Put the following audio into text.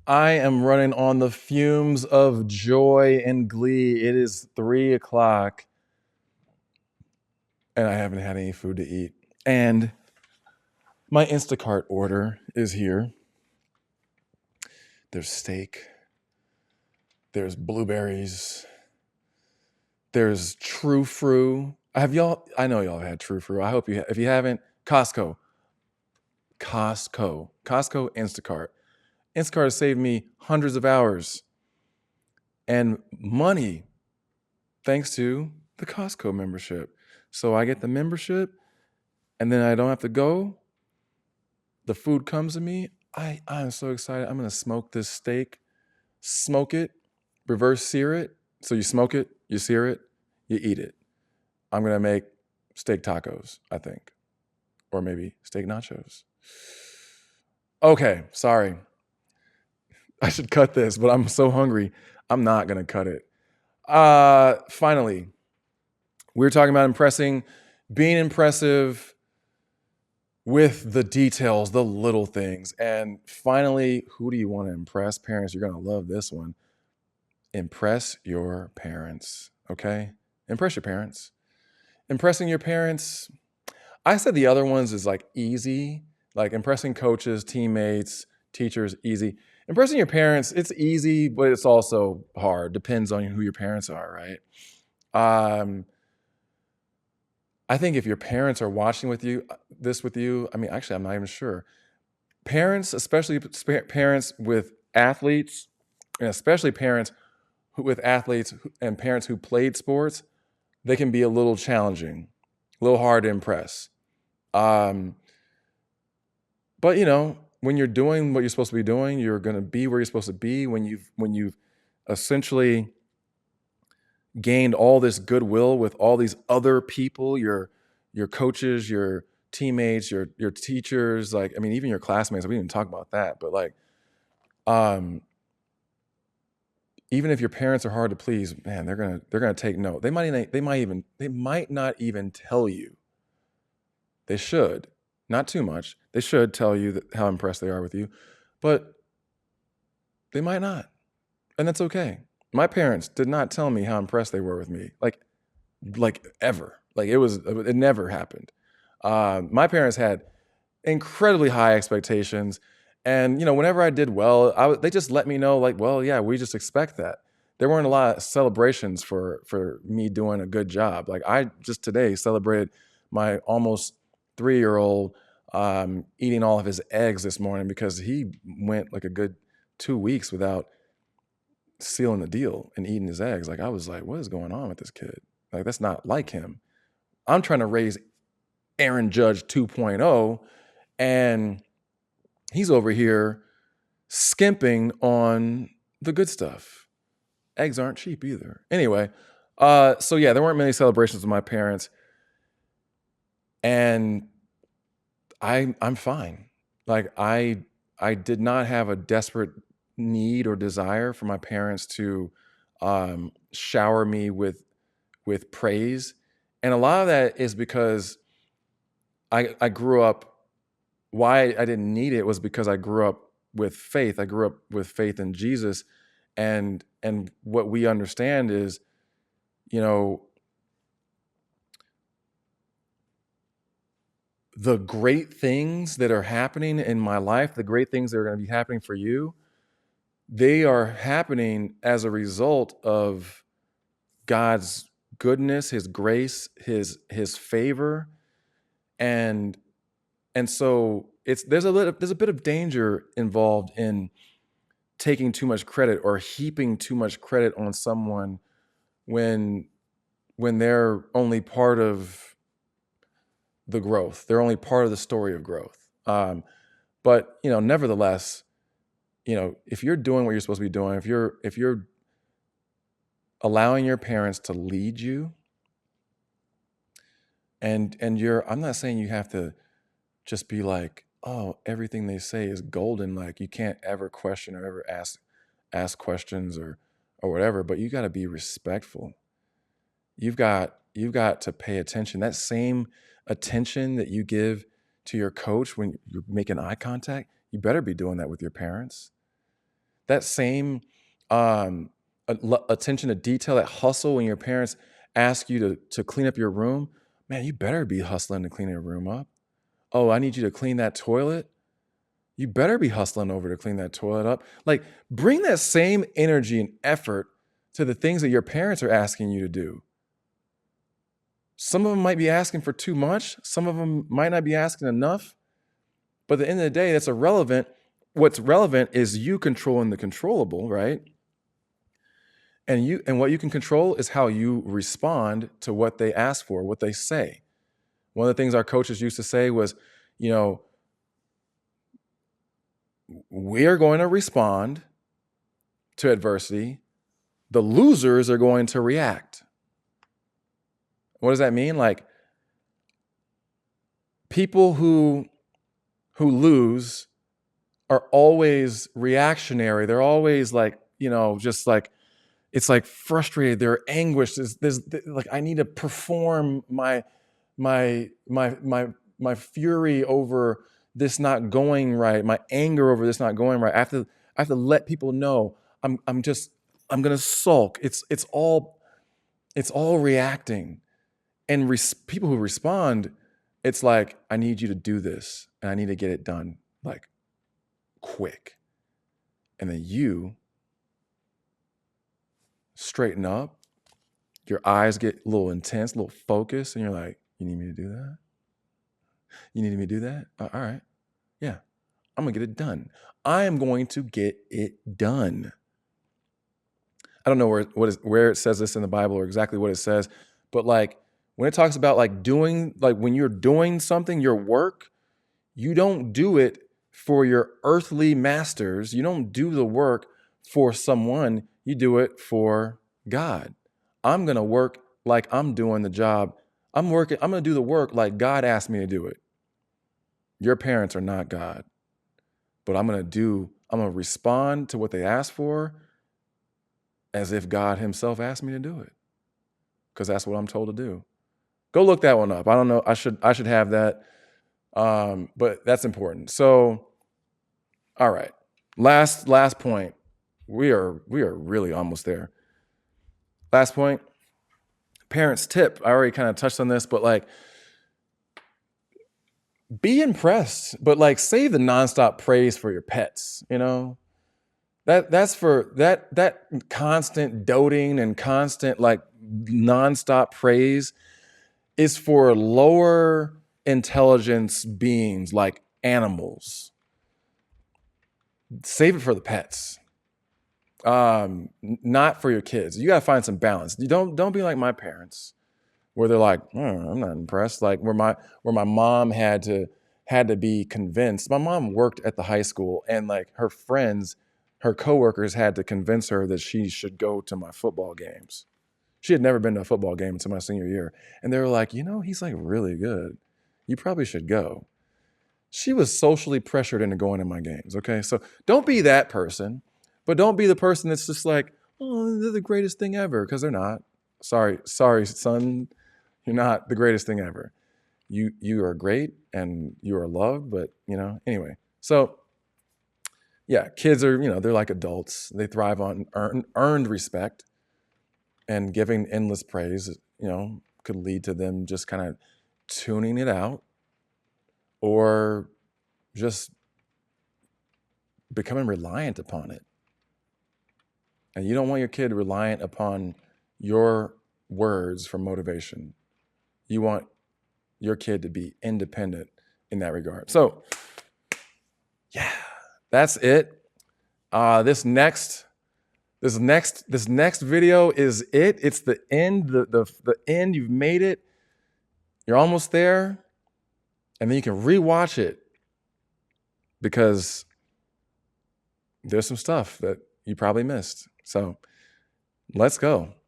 I am running on the fumes of joy and glee. It is 3 o'clock and I haven't had any food to eat. And my Instacart order is here. There's steak, there's blueberries, there's True Fru. I know y'all have had True Fru. I hope if you haven't, Costco Instacart. Instacart has saved me hundreds of hours and money thanks to the Costco membership. So I get the membership and then I don't have to go. The food comes to me. I'm so excited. I'm going to smoke this steak, smoke it, reverse sear it. So you smoke it, you sear it, you eat it. I'm going to make steak tacos, I think, or maybe steak nachos. Okay, sorry. I should cut this, but I'm so hungry. I'm not going to cut it. Finally, we were talking about being impressive with the details, the little things. And finally, who do you want to impress? Parents, you're going to love this one. Impress your parents, okay? Impress your parents. Impressing your parents, I said the other ones is like easy, like impressing coaches, teammates, teachers, easy. Impressing your parents, it's easy, but it's also hard. Depends on who your parents are, right? I think if your parents are watching with you, I mean, actually, I'm not even sure. Parents, especially parents with athletes, and especially parents with athletes and parents who played sports, they can be a little challenging, a little hard to impress. Um, but when you're doing what you're supposed to be doing, you're going to be where you're supposed to be. When you've essentially gained all this goodwill with all these other people, your coaches, your teammates, your teachers, like I mean, even your classmates. We didn't talk about that, but like, even if your parents are hard to please, man, they're gonna take note. They might not even tell you. They should, not too much. They should tell you how impressed they are with you, but they might not, and that's okay. My parents did not tell me how impressed they were with me, like ever. Like it never happened. My parents had incredibly high expectations, and whenever I did well, they just let me know, like, well, yeah, we just expect that. There weren't a lot of celebrations for me doing a good job. Like I just today celebrated my almost 3-year-old eating all of his eggs this morning because he went like a good 2 weeks without sealing the deal and eating his eggs. Like I was like, what is going on with this kid? Like that's not like him. I'm trying to raise Aaron Judge 2.0, and he's over here skimping on the good stuff. Eggs aren't cheap either. Anyway, so yeah, there weren't many celebrations with my parents, and I'm fine. Like I did not have a desperate need or desire for my parents to shower me with praise, and a lot of that is because I grew up. Why I didn't need it was because I grew up with faith. I grew up with faith in Jesus, and what we understand is, you know, the great things that are happening in my life, the great things that are going to be happening for you, they are happening as a result of God's goodness, His grace, His favor, and so there's a bit of danger involved in taking too much credit or heaping too much credit on someone when they're only part of the growth. They're only part of the story of growth. But nevertheless, if you're doing what you're supposed to be doing, if you're allowing your parents to lead you, and I'm not saying you have to just be like, oh, everything they say is golden. Like you can't ever question or ever ask questions or whatever. But you got to be respectful. You've got to pay attention. That same attention that you give to your coach when you're making eye contact, you better be doing that with your parents. that same attention to detail, that hustle when your parents ask you to clean up your room, man, you better be hustling to clean your room up. Oh, I need you to clean that toilet. You better be hustling over to clean that toilet up. Like, bring that same energy and effort to the things that your parents are asking you to do. Some of them might be asking for too much. Some of them might not be asking enough. But at the end of the day, that's irrelevant. What's relevant is you controlling the controllable, right? And what you can control is how you respond to what they ask for, what they say. One of the things our coaches used to say was, we're going to respond to adversity. The losers are going to react. What does that mean? Like, people who lose are always reactionary. They're always like, just like, it's like frustrated. They're anguished. There's like, I need to perform my fury over this not going right, my anger over this not going right. I have to let people know I'm gonna sulk. It's all reacting. And people who respond, it's like, I need you to do this, and I need to get it done like quick. And then you straighten up, your eyes get a little intense, a little focused, and you're like, you need me to do that? You need me to do that? All right. Yeah. I'm going to get it done. I am going to get it done. I don't know where it says this in the Bible or exactly what it says, but like, when it talks about like doing, like when you're doing something, your work, you don't do it for your earthly masters. You don't do the work for someone. You do it for God. I'm going to work like I'm doing the job. I'm going to do the work like God asked me to do it. Your parents are not God, but I'm going to respond to what they ask for as if God himself asked me to do it, because that's what I'm told to do. Go look that one up. I don't know. I should have that. But that's important. So, all right. Last point. We are really almost there. Last point. Parents tip. I already kind of touched on this, but like, be impressed, but like, save the nonstop praise for your pets. That's for that constant doting and constant like nonstop praise is for lower intelligence beings like animals. Save it for the pets. Not for your kids. You got to find some balance. You don't be like my parents, where they're like, I'm not impressed. Like where my mom had to be convinced. My mom worked at the high school, and like her friends, her coworkers had to convince her that she should go to my football games. She had never been to a football game until my senior year. And they were like, he's like really good. You probably should go. She was socially pressured into going to my games. Okay. So don't be that person, but don't be the person that's just like, oh, they're the greatest thing ever. Because they're not. Sorry, son. You're not the greatest thing ever. You are great and you are loved, but anyway. So yeah, kids are, they're like adults. They thrive on earned respect. And giving endless praise, could lead to them just kind of tuning it out or just becoming reliant upon it. And you don't want your kid reliant upon your words for motivation. You want your kid to be independent in that regard. So, yeah, that's it. This next video is it. It's the end, the end. You've made it. You're almost there. And then you can rewatch it because there's some stuff that you probably missed. So let's go.